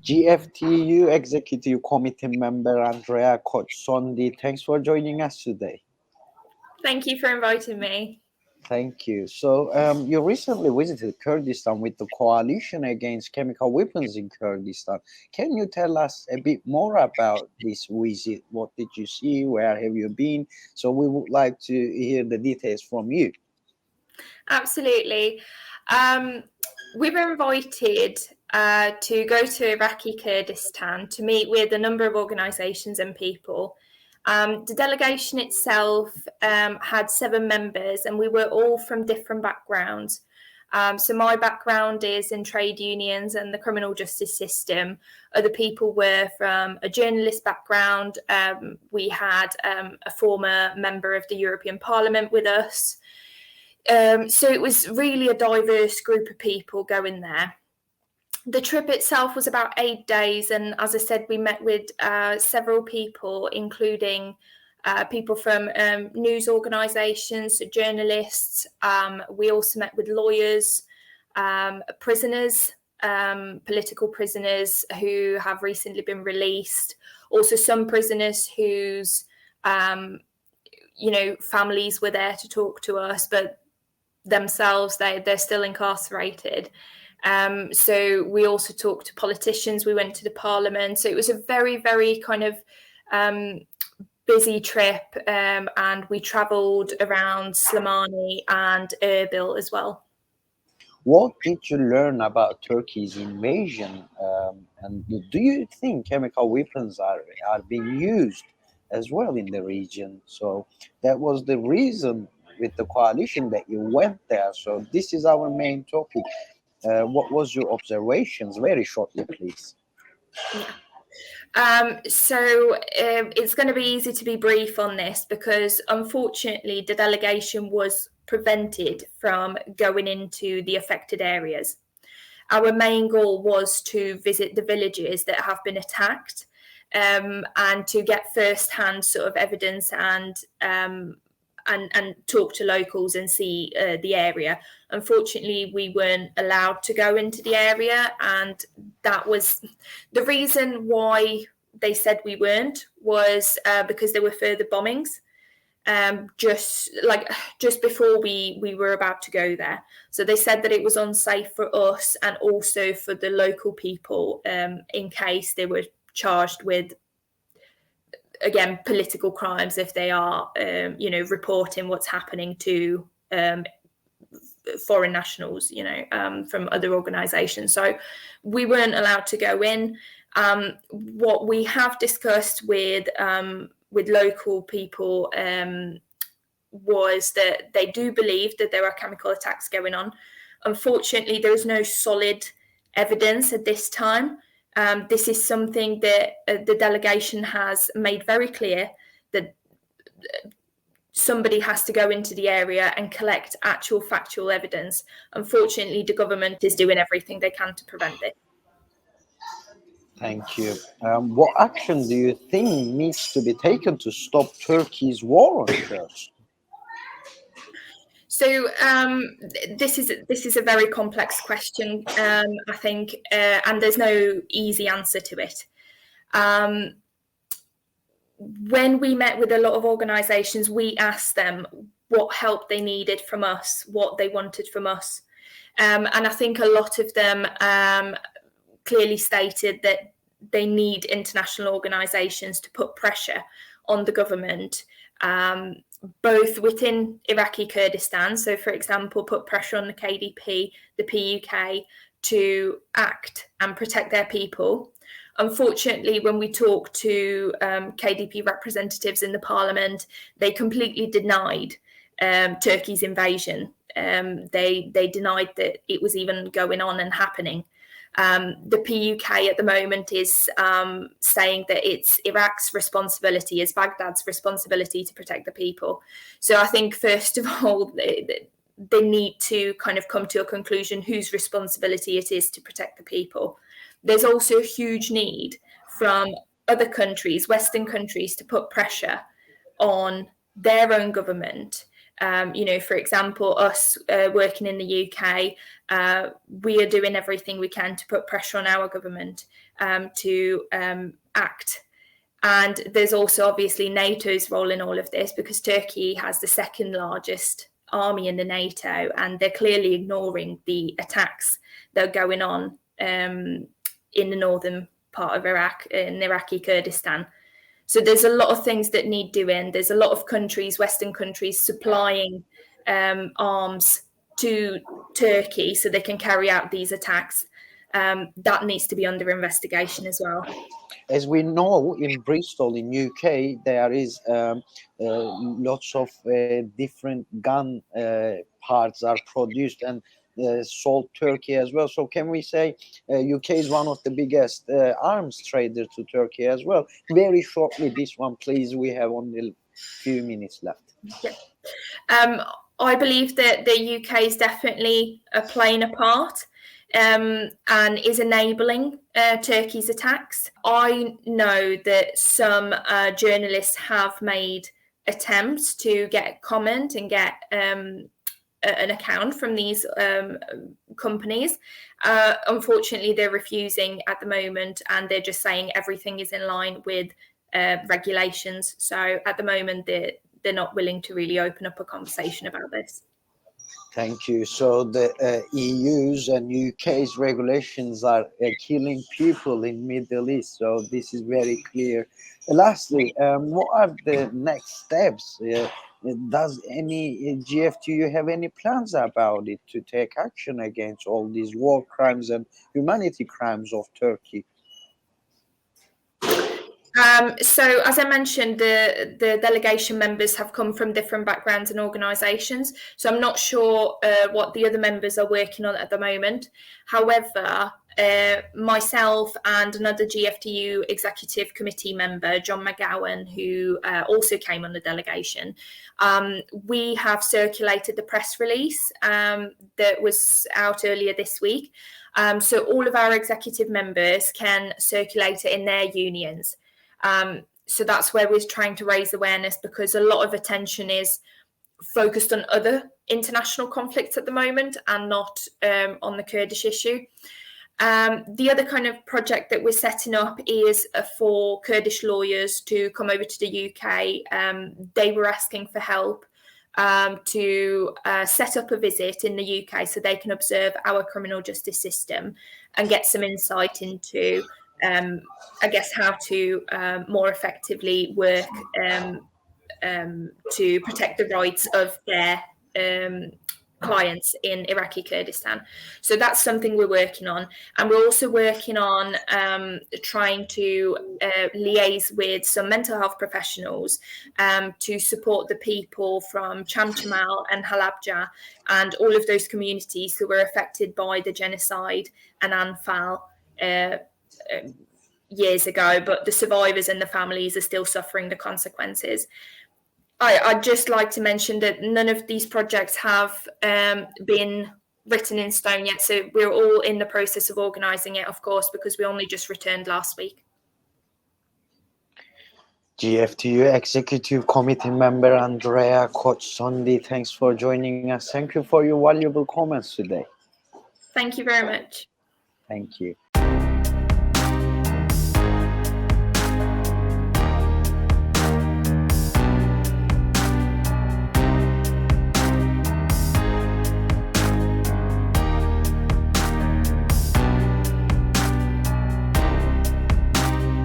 GFTU Executive Committee member Andrea Kocsondi. Thanks for joining us today. Thank you for inviting me. Thank you. So you recently visited Kurdistan with the coalition against chemical weapons in Kurdistan. Can you tell us a bit more about this visit? What did you see? Where have you been? So we would like to hear the details from you. Absolutely. We were invited to go to Iraqi Kurdistan to meet with a number of organisations and people. The delegation itself had 7 members, and we were all from different backgrounds. So my background is in trade unions and the criminal justice system. Other people were from a journalist background. We had a former member of the European Parliament with us. So it was really a diverse group of people going there. The trip itself was about 8 days, and as I said, we met with several people, including people from news organisations, journalists. We also met with lawyers, prisoners, political prisoners who have recently been released. Also, some prisoners whose families were there to talk to us, but themselves they're still incarcerated. So we also talked to politicians. We went to the parliament. So it was a very, very kind of busy trip, and we travelled around Slimani and Erbil as well. What did you learn about Turkey's invasion? And do you think chemical weapons are being used as well in the region? So that was the reason with the coalition that you went there. So this is our main topic. What was your observations? Very shortly, please. So it's going to be easy to be brief on this because unfortunately the delegation was prevented from going into the affected areas. Our main goal was to visit the villages that have been attacked and to get first-hand sort of evidence and talk to locals and see the area. Unfortunately, we weren't allowed to go into the area, and that was the reason why they said we weren't, was because there were further bombings just before we were about to go there. So they said that it was unsafe for us and also for the local people in case they were charged with, again, political crimes if they are, reporting what's happening to foreign nationals, from other organisations. So we weren't allowed to go in. What we have discussed with local people was that they do believe that there are chemical attacks going on. Unfortunately, there is no solid evidence at this time. This is something that the delegation has made very clear, that somebody has to go into the area and collect actual factual evidence. Unfortunately, the government is doing everything they can to prevent it. Thank you. What action do you think needs to be taken to stop Turkey's war on Kurds? So this is a very complex question, I think, and there's no easy answer to it. When we met with a lot of organisations, we asked them what help they needed from us, what they wanted from us. And I think a lot of them clearly stated that they need international organisations to put pressure on the government, both within Iraqi Kurdistan. So, for example, put pressure on the KDP, the PUK, to act and protect their people. Unfortunately, when we talk to KDP representatives in the parliament, they completely denied Turkey's invasion. They denied that it was even going on and happening. The PUK at the moment is saying that it's Iraq's responsibility, it's Baghdad's responsibility to protect the people. So I think, first of all, they need to kind of come to a conclusion whose responsibility it is to protect the people. There's also a huge need from other countries, Western countries, to put pressure on their own government For example, us working in the UK, we are doing everything we can to put pressure on our government to act. And there's also obviously NATO's role in all of this, because Turkey has the second largest army in the NATO, and they're clearly ignoring the attacks that are going on in the northern part of Iraq, in Iraqi Kurdistan. So there's a lot of things that need doing. There's a lot of countries, Western countries, supplying arms to Turkey so they can carry out these attacks. That needs to be under investigation as well. As we know, in Bristol, in UK, there is lots of different gun parts are produced and sold Turkey as well. So can we say UK is one of the biggest arms traders to Turkey as well? Very shortly, this one, please. We have only a few minutes left. Yeah. I believe that the UK is definitely playing a part. And is enabling Turkey's attacks. I know that some journalists have made attempts to get comment and get an account from these companies. Unfortunately, they're refusing at the moment, and they're just saying everything is in line with regulations. So at the moment, they're not willing to really open up a conversation about this. Thank you. So the EU's and UK's regulations are killing people in Middle East. So this is very clear. Lastly, what are the next steps? Does any GFTU have any plans about it to take action against all these war crimes and humanity crimes of Turkey? So, as I mentioned, the delegation members have come from different backgrounds and organisations. So I'm not sure what the other members are working on at the moment. However, myself and another GFTU executive committee member, John McGowan, who also came on the delegation, we have circulated the press release that was out earlier this week. So all of our executive members can circulate it in their unions. So that's where we're trying to raise awareness, because a lot of attention is focused on other international conflicts at the moment and not on the Kurdish issue. The other kind of project that we're setting up is for Kurdish lawyers to come over to the UK. They were asking for help to set up a visit in the UK so they can observe our criminal justice system and get some insight into I guess how to more effectively work to protect the rights of their clients in Iraqi Kurdistan. So that's something we're working on. And we're also working on trying to liaise with some mental health professionals to support the people from Chamchamal and Halabja and all of those communities who were affected by the genocide and Anfal years ago, but the survivors and the families are still suffering the consequences. I'd just like to mention that none of these projects have been written in stone yet, so we're all in the process of organising it, of course, because we only just returned last week. GFTU Executive Committee member Andrea Kocsondi, thanks for joining us. Thank you for your valuable comments today. Thank you very much. Thank you.